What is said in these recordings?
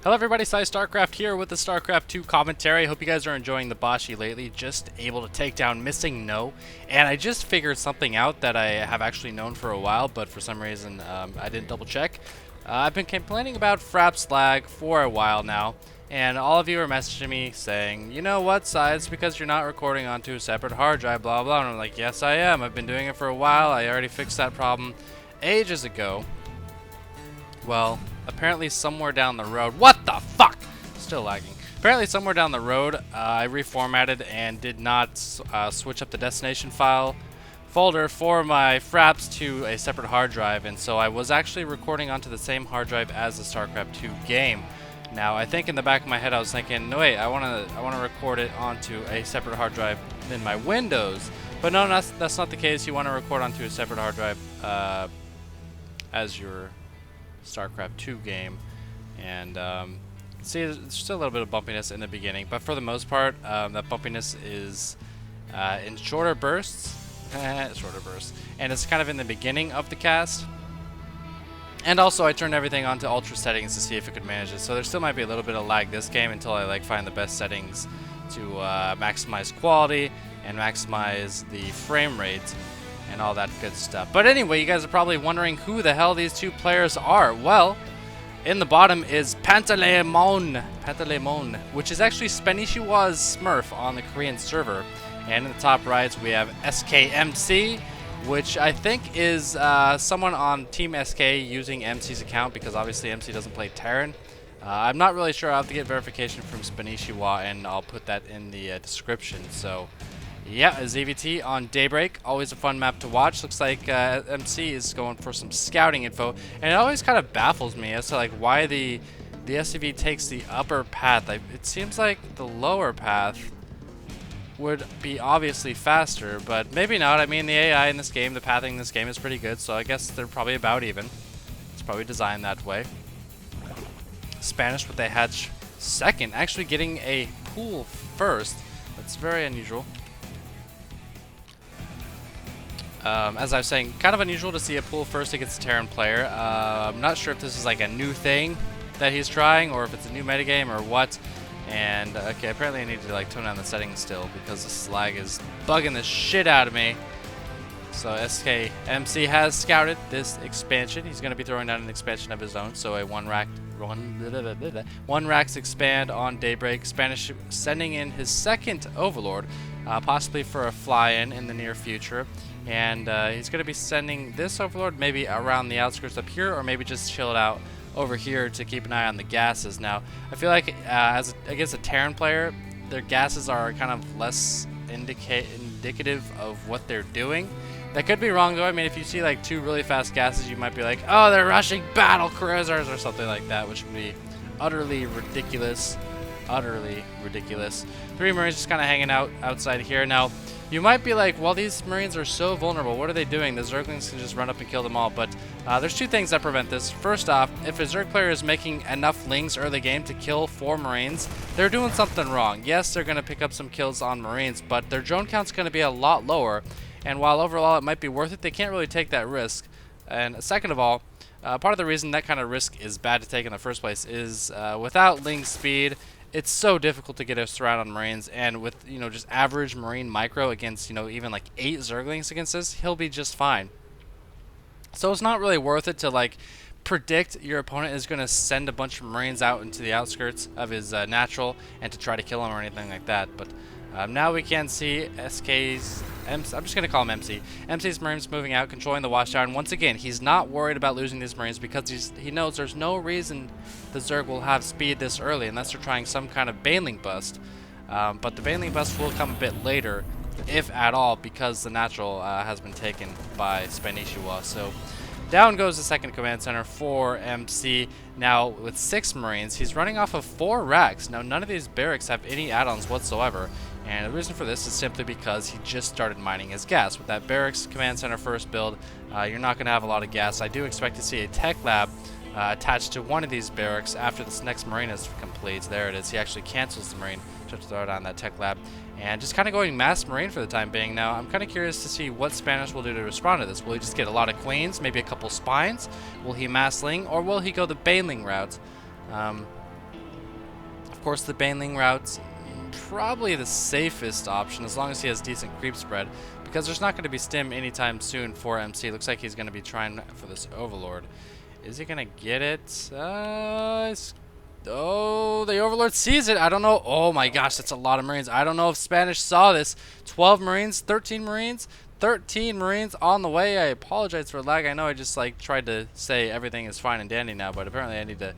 Hello everybody, PsyStarcraft here with the StarCraft 2 commentary. Hope you guys are enjoying the Bashi lately. Just able to take down Missing No. And I just figured something out that I have actually known for a while, but for some reason I didn't double check. I've been complaining about Fraps lag for a while now, and all of you are messaging me saying, you know what, Psy, it's because you're not recording onto a separate hard drive, blah blah. And I'm like, yes I am. I've been doing it for a while. I already fixed that problem ages ago. Well, apparently somewhere down the road... What the fuck? Still lagging. Apparently somewhere down the road, I reformatted and did not switch up the destination file folder for my fraps to a separate hard drive, and so I was actually recording onto the same hard drive as the StarCraft 2 game. Now, I think in the back of my head I was thinking, no wait, I wanna record it onto a separate hard drive than my Windows. But no, that's not the case. You want to record onto a separate hard drive as your StarCraft 2 game, and see, there's still a little bit of bumpiness in the beginning, but for the most part, that bumpiness is in shorter bursts, and it's kind of in the beginning of the cast. And also, I turned everything onto ultra settings to see if it could manage it. So there still might be a little bit of lag this game until I find the best settings to maximize quality and maximize the frame rate and all that good stuff. But anyway, you guys are probably wondering who the hell these two players are. Well, in the bottom is Pantalemon, which is actually Spanishiwa's Smurf on the Korean server. And in the top right, we have SKMC, which I think is someone on Team SK using MC's account, because obviously MC doesn't play Terran. I'm not really sure. I'll have to get verification from Spanishiwa, and I'll put that in the description. So yeah, ZVT on Daybreak, always a fun map to watch. Looks like MC is going for some scouting info, and it always kind of baffles me as to why the SCV takes the upper path. It seems like the lower path would be obviously faster, but maybe not. I mean, the AI in this game, the pathing in this game is pretty good, so I guess they're probably about even. It's probably designed that way. Spanish with a hatch second, actually getting a pool first. That's very unusual. As I was saying, kind of unusual to see a pool first against a Terran player. I'm not sure if this is a new thing that he's trying, or if it's a new metagame, or what. And, okay, apparently I need to, tone down the settings still, because this lag is bugging the shit out of me. So SKMC has scouted this expansion. He's going to be throwing down an expansion of his own, so a one racks expand on Daybreak. Spanish sending in his second Overlord, possibly for a fly-in in the near future. And he's going to be sending this Overlord maybe around the outskirts up here, or maybe just chill it out over here to keep an eye on the gases. Now, I feel like against a Terran player, their gases are kind of less indicative of what they're doing. That could be wrong, though. I mean, if you see two really fast gases, you might be like, oh, they're rushing battle cruisers or something like that, which would be utterly ridiculous. Utterly ridiculous. 3 Marines just kind of hanging out outside here. Now, you might be like, well, these Marines are so vulnerable. What are they doing? The Zerglings can just run up and kill them all. But there's 2 things that prevent this. First off, if a Zerg player is making enough lings early game to kill 4 Marines, they're doing something wrong. Yes, they're going to pick up some kills on Marines, but their drone count's going to be a lot lower. And while overall it might be worth it, they can't really take that risk. And second of all, part of the reason that kind of risk is bad to take in the first place is without ling speed, it's so difficult to get a surround on Marines, and with just average Marine micro against even 8 Zerglings against this, he'll be just fine. So it's not really worth it to predict your opponent is going to send a bunch of Marines out into the outskirts of his natural and to try to kill him or anything like that. But now we can see SK's I'm just going to call him MC. MC's Marines moving out, controlling the watchtower, and once again, he's not worried about losing these Marines because he knows there's no reason the Zerg will have speed this early unless they're trying some kind of Baneling bust. But the Baneling bust will come a bit later, if at all, because the natural has been taken by Spanishiwa. So down goes the second command center for MC. Now with 6 Marines, he's running off of 4 racks. Now none of these barracks have any add-ons whatsoever. And the reason for this is simply because he just started mining his gas. With that barracks command center first build, you're not going to have a lot of gas. I do expect to see a tech lab attached to one of these barracks after this next Marine is complete. There it is. He actually cancels the Marine to throw it on that tech lab. And just kind of going mass Marine for the time being. Now, I'm kind of curious to see what Spanish will do to respond to this. Will he just get a lot of Queens, maybe a couple Spines? Will he mass Ling, or will he go the Baneling route? Of course, the Baneling route's probably the safest option as long as he has decent creep spread, because there's not going to be stim anytime soon for MC. Looks like he's going to be trying for this Overlord. Is he going to get it? Oh, the Overlord sees it. I don't know. Oh my gosh, that's a lot of Marines. I don't know if Spanish saw this. 12 Marines, 13 Marines. 13 Marines on the way. I apologize for lag. I know I just like tried to say everything is fine and dandy now, but apparently I need to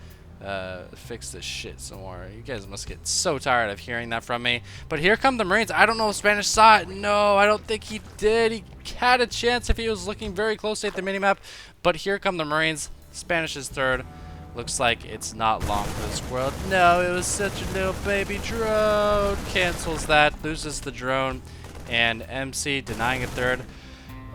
fix this shit some more. You guys must get so tired of hearing that from me. But here come the Marines. I don't know if Spanish saw it. No, I don't think he did. He had a chance if he was looking very closely at the minimap. But here come the Marines. Spanish is third. Looks like it's not long for this world. No, it was such a little baby drone. Cancels that. Loses the drone. And MC denying a third.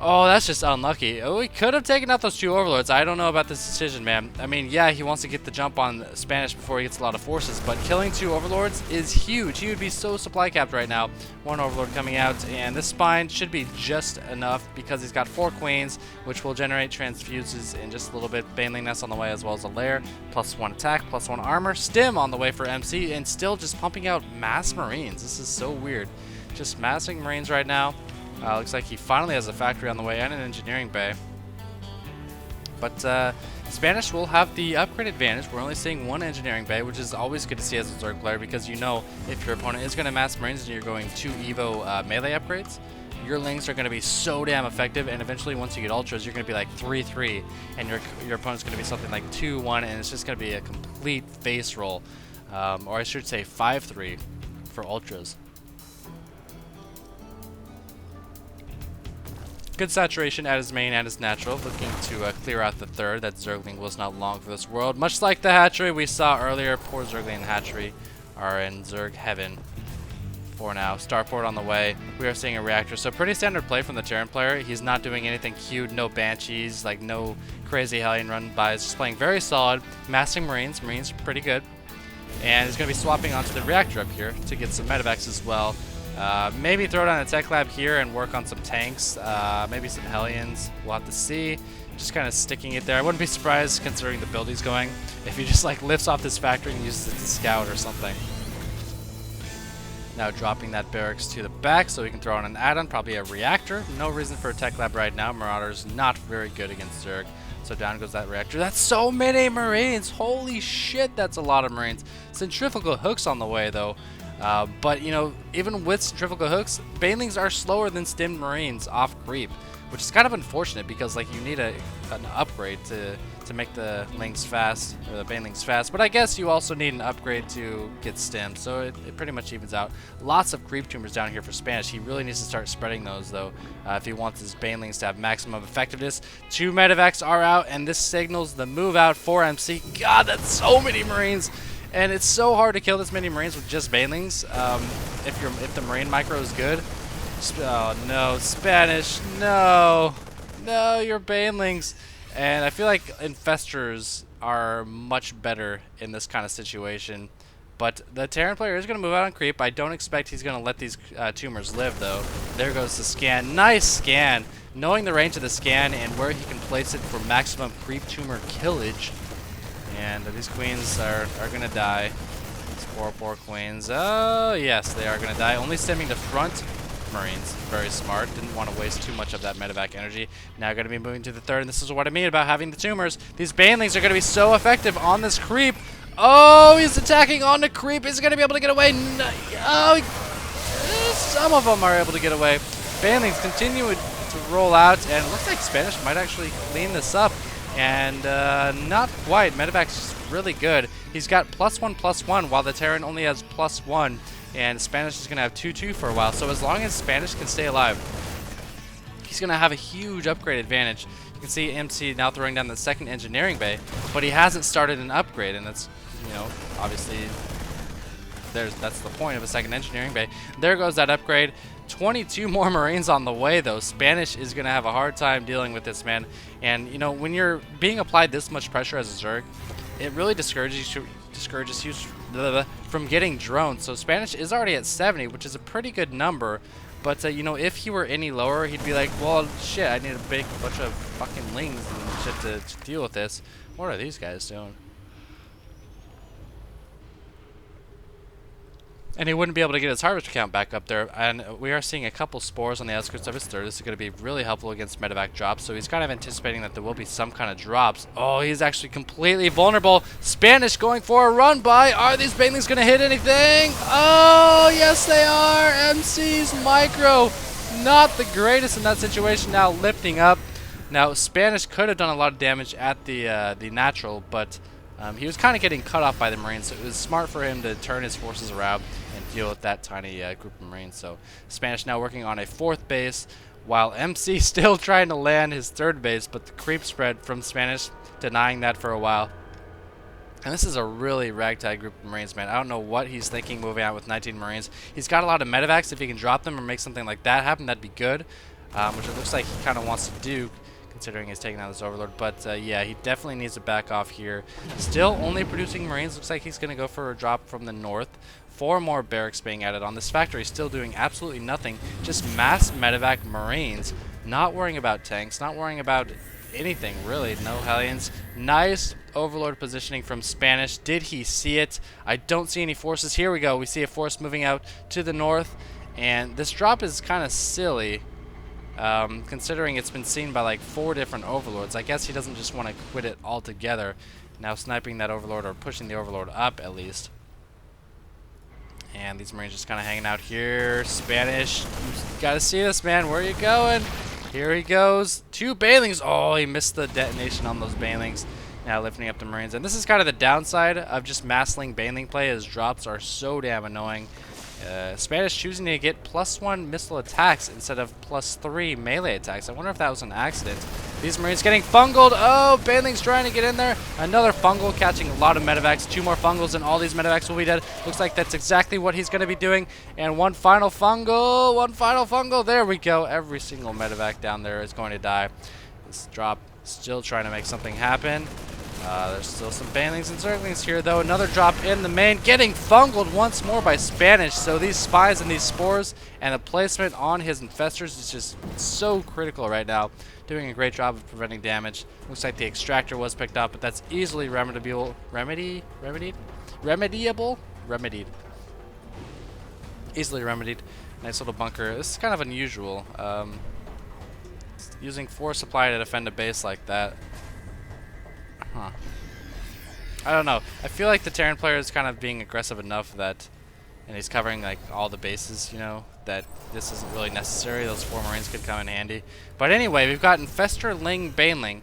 Oh, that's just unlucky. Oh, he could have taken out those two Overlords. I don't know about this decision, man. I mean, yeah, he wants to get the jump on Spanish before he gets a lot of forces, but killing two Overlords is huge. He would be so supply capped right now. One Overlord coming out, and this spine should be just enough because he's got 4 Queens, which will generate transfuses in just a little bit. Baneling Nest on the way as well as a lair. +1 attack, +1 armor. Stim on the way for MC, and still just pumping out mass Marines. This is so weird. Just massing Marines right now. Looks like he finally has a factory on the way and an engineering bay. But Spanish will have the upgrade advantage. We're only seeing 1 engineering bay, which is always good to see as a Zerg player, because you know if your opponent is going to mass Marines and you're going 2 Evo melee upgrades, your Lings are going to be so damn effective, and eventually once you get Ultras, you're going to be like 3-3, and your opponent's going to be something like 2-1, and it's just going to be a complete face roll. Or I should say 5-3 for Ultras. Good saturation at his main and his natural, looking to clear out the third. That Zergling was not long for this world. Much like the hatchery we saw earlier, poor Zergling and hatchery are in Zerg heaven for now. Starport on the way. We are seeing a reactor. So pretty standard play from the Terran player. He's not doing anything cute, no Banshees, like no crazy Hellion run bys. Just playing very solid, massing Marines. Marines pretty good. And he's going to be swapping onto the reactor up here to get some medevacs as well. Maybe throw down a tech lab here and work on some tanks, maybe some Hellions. We'll have to see. Just kind of sticking it there. I wouldn't be surprised, considering the build he's going, if he just like lifts off this factory and uses it to scout or something. Now dropping that barracks to the back so we can throw on an add-on, probably a reactor. No reason for a tech lab right now. Marauder's not very good against Zerg. So down goes that reactor. That's so many Marines! Holy shit, that's a lot of Marines. Centrifugal hooks on the way though. But, you know, even with centrifugal hooks, Banelings are slower than stimmed Marines off creep, which is kind of unfortunate because, like, you need an upgrade to make the Lings fast, or the Banelings fast. But I guess you also need an upgrade to get stimmed, so it pretty much evens out. Lots of creep tumors down here for Spanish. He really needs to start spreading those, though, if he wants his Banelings to have maximum effectiveness. 2 medevacs are out, and this signals the move out for MC. God, that's so many Marines! And it's so hard to kill this many Marines with just Banelings. If the Marine micro is good. Oh no, Spanish, no, your Banelings. And I feel like Infestors are much better in this kind of situation. But the Terran player is going to move out on creep. I don't expect he's going to let these tumors live, though. There goes the scan. Nice scan. Knowing the range of the scan and where he can place it for maximum creep tumor killage. And these queens are going to die. These poor queens. Oh, yes, they are going to die. Only stemming the front Marines. Very smart. Didn't want to waste too much of that medevac energy. Now going to be moving to the third, and this is what I mean about having the tumors. These Banelings are going to be so effective on this creep. Oh, he's attacking on the creep. Is he going to be able to get away? No. Oh, some of them are able to get away. Banelings continue to roll out, and it looks like Spanish might actually clean this up. And not quite. Medevac's just really good. He's got +1/+1 while the Terran only has +1. And Spanish is going to have 2/2 for a while. So as long as Spanish can stay alive, he's going to have a huge upgrade advantage. You can see MC now throwing down the second engineering bay, but he hasn't started an upgrade. And that's, you know, obviously that's the point of a second engineering bay. There goes that upgrade. 22 more Marines on the way, though. Spanish is going to have a hard time dealing with this, man. And, you know, when you're being applied this much pressure as a Zerg, it really discourages you from getting drones. So Spanish is already at 70, which is a pretty good number. But, you know, if he were any lower, he'd be like, well, shit, I need a big bunch of fucking Lings and shit to deal with this. What are these guys doing? and he wouldn't be able to get his harvester count back up there. And we are seeing a couple spores on the outskirts of his third. This is going to be really helpful against medevac drops, so he's kind of anticipating that there will be some kind of drops. Oh, he's actually completely vulnerable. Spanish going for a run by. Are these banelings going to hit anything? Oh, yes they are. MC's micro. Not the greatest in that situation, now lifting up. Now, Spanish could have done a lot of damage at the natural, but he was kind of getting cut off by the Marines, so it was smart for him to turn his forces around and deal with that tiny group of Marines. So Spanish now working on a fourth base, while MC still trying to land his third base, but the creep spread from Spanish denying that for a while. And this is a really ragtag group of Marines, man. I don't know what he's thinking moving out with 19 Marines. He's got a lot of medevacs. If he can drop them or make something like that happen, that'd be good, which it looks like he kind of wants to do, considering he's taking out this Overlord. But yeah, he definitely needs to back off here. Still only producing Marines. Looks like he's going to go for a drop from the north. 4 more barracks being added on. This factory still doing absolutely nothing. Just mass medevac Marines. Not worrying about tanks. Not worrying about anything, really. No Hellions. Nice Overlord positioning from Spanish. Did he see it? I don't see any forces. Here we go. We see a force moving out to the north. And this drop is kind of silly. Considering it's been seen by like 4 different Overlords. I guess he doesn't just want to quit it altogether. Now sniping that Overlord, or pushing the Overlord up at least. And these Marines just kind of hanging out here. Spanish, you gotta see this, man. Where are you going? Here he goes. 2 Banelings. Oh, he missed the detonation on those Banelings. Now lifting up the Marines. And this is kind of the downside of just massling Baneling play, as drops are so damn annoying. Spanish choosing to get +1 missile attacks instead of +3 melee attacks. I wonder if that was an accident. These Marines getting fungled. Oh, Baneling's trying to get in there. Another fungal, catching a lot of medevacs. 2 more fungals and all these medevacs will be dead. Looks like that's exactly what he's going to be doing. And one final fungal. One final fungal. There we go. Every single medevac down there is going to die. This drop still trying to make something happen. There's still some Banelings and Zerglings here, though. Another drop in the main, getting fungled once more by Spanish. So these spies and these spores and the placement on his infestors is just so critical right now. Doing a great job of preventing damage. Looks like the extractor was picked up, but that's easily remediable. Remedied. Easily remedied. Nice little bunker. This is kind of unusual. Using force supply to defend a base like that. Huh. I don't know. I feel like the Terran player is kind of being aggressive enough that, and he's covering like all the bases, you know, that this isn't really necessary. Those 4 Marines could come in handy. But anyway, we've got Infestor, Ling, Baneling.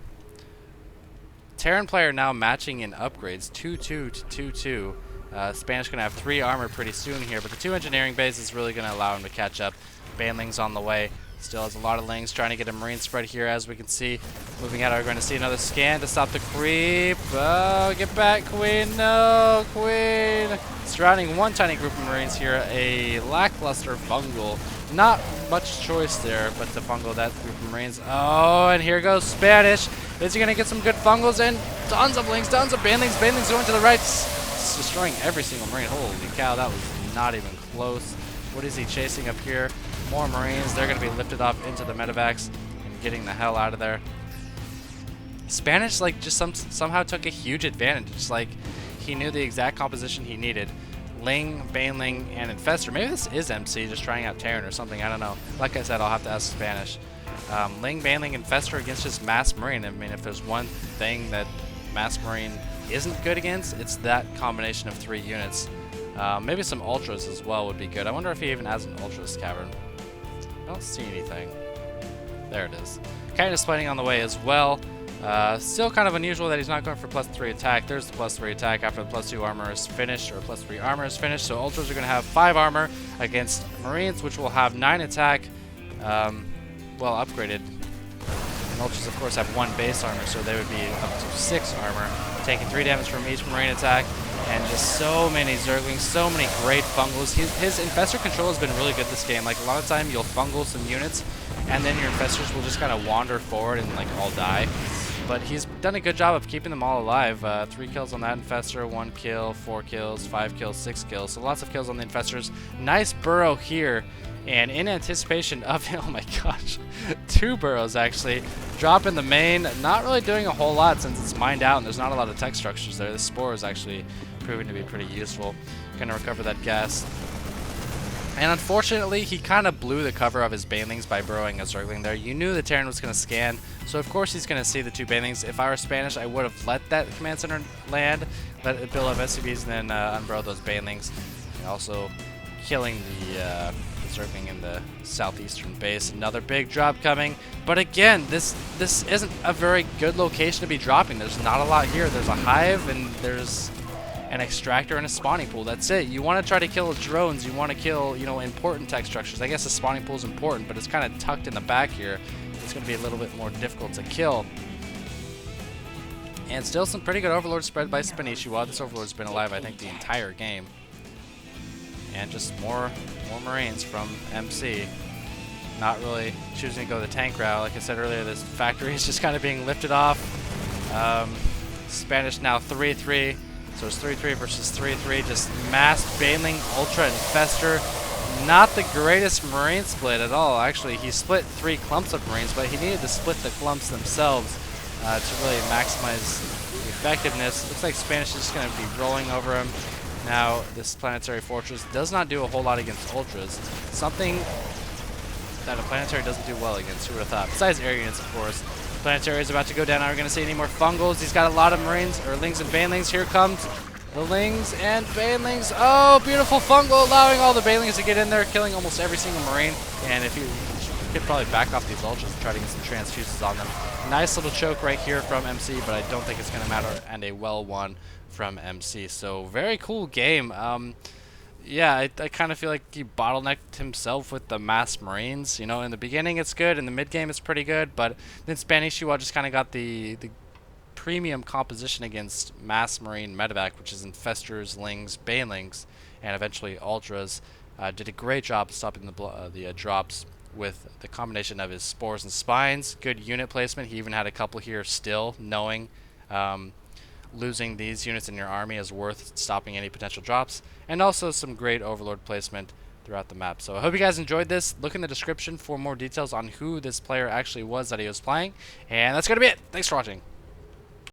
Terran player now matching in upgrades, 2-2 to 2-2. Spanish gonna have 3 armor pretty soon here, but the 2 engineering base is really gonna allow him to catch up. Baneling's on the way. Still has a lot of Lings trying to get a Marine spread here, as we can see. Moving out, we're going to see another scan to stop the creep. Oh, get back, Queen. No, Queen. Surrounding 1 tiny group of Marines here. A lackluster fungal. Not much choice there, but to fungal that group of Marines. Oh, and here goes Spanish. Is he going to get some good fungals? And tons of Lings, tons of Banelings. Banelings going to the right. It's destroying every single Marine. Holy cow, that was not even close. What is he chasing up here? More Marines. They're going to be lifted off into the medevacs and getting the hell out of there. Spanish, like, just somehow took a huge advantage. It's like he knew the exact composition he needed. Ling, Baneling, and Infestor. Maybe this is MC just trying out Terran or something. I don't know. Like I said, I'll have to ask Spanish. Ling, Baneling, Infestor against just Mass Marine. I mean, if there's one thing that Mass Marine isn't good against, it's that combination of 3 units. Maybe some Ultras as well would be good. I wonder if he even has an Ultras cavern. I don't see anything. There it is. Kind of splitting on the way as well. Still kind of unusual that he's not going for +3 attack. There's the +3 attack after the +2 armor is finished, or +3 armor is finished. So Ultras are going to have 5 armor against Marines, which will have 9 attack. Well, upgraded. And Ultras, of course, have 1 base armor, so they would be up to 6 armor. Taking 3 damage from each Marine attack. And just so many Zerglings, so many great fungals. His Infestor control has been really good this game. Like, a lot of time you'll fungal some units, and then your Infestors will just kind of wander forward and, like, all die. But he's done a good job of keeping them all alive. 3 kills on that Infestor, 1 kill, 4 kills, 5 kills, 6 kills. So lots of kills on the Infestors. Nice burrow here. And in anticipation of, oh my gosh, 2 burrows actually. Drop in the main, not really doing a whole lot since it's mined out and there's not a lot of tech structures there. This spore is actually proving to be pretty useful. Gonna recover that gas. And unfortunately, he kind of blew the cover of his banelings by burrowing a Zergling there. You knew the Terran was going to scan, so of course he's going to see the 2 banelings. If I were Spanish, I would have let that command center land, let it build up SCVs, and then unburrow those banelings. And also killing the Zergling in the southeastern base. Another big drop coming. But again, this isn't a very good location to be dropping. There's not a lot here. There's a hive, and there's an extractor and a spawning pool. That's it. You want to try to kill drones. You want to kill, you know, important tech structures. I guess the spawning pool is important, but it's kind of tucked in the back here. It's going to be a little bit more difficult to kill. And still some pretty good Overlord spread by SKMC. This Overlord's been alive, I think, the entire game. And just more Marines from MC. Not really choosing to go the tank route. Like I said earlier, this factory is just kind of being lifted off. Spanish now 3-3. So it's 3-3 versus 3-3. Just massed Baneling, Ultra, Infester. Not the greatest Marine split at all. Actually, he split 3 clumps of Marines, but he needed to split the clumps themselves to really maximize the effectiveness. Looks like Spanish is just going to be rolling over him. Now, this Planetary Fortress does not do a whole lot against Ultras. Something that a Planetary doesn't do well against, who would have thought? Besides air units, of course. Planetary is about to go down. Are we going to see any more Fungals? He's got a lot of Marines, or Lings and Banelings. Here comes the Lings and Banelings. Oh, beautiful Fungal, allowing all the Banelings to get in there, killing almost every single Marine. And if you could probably back off these Ultras and try to get some transfuses on them. Nice little choke right here from MC, but I don't think it's going to matter, and a well won from MC. So very cool game. Yeah, I kind of feel like he bottlenecked himself with the mass Marines. You know, in the beginning it's good, in the mid game it's pretty good, but then SKMC just kind of got the premium composition against mass Marine medevac, which is Infestors, Lings, Banelings, and eventually Ultras. Did a great job stopping the drops with the combination of his Spores and Spines. Good unit placement. He even had a couple here still, knowing losing these units in your army is worth stopping any potential drops, and also some great Overlord placement throughout the map. So I hope you guys enjoyed this. Look in the description for more details on who this player actually was that he was playing, and that's going to be it. Thanks for watching.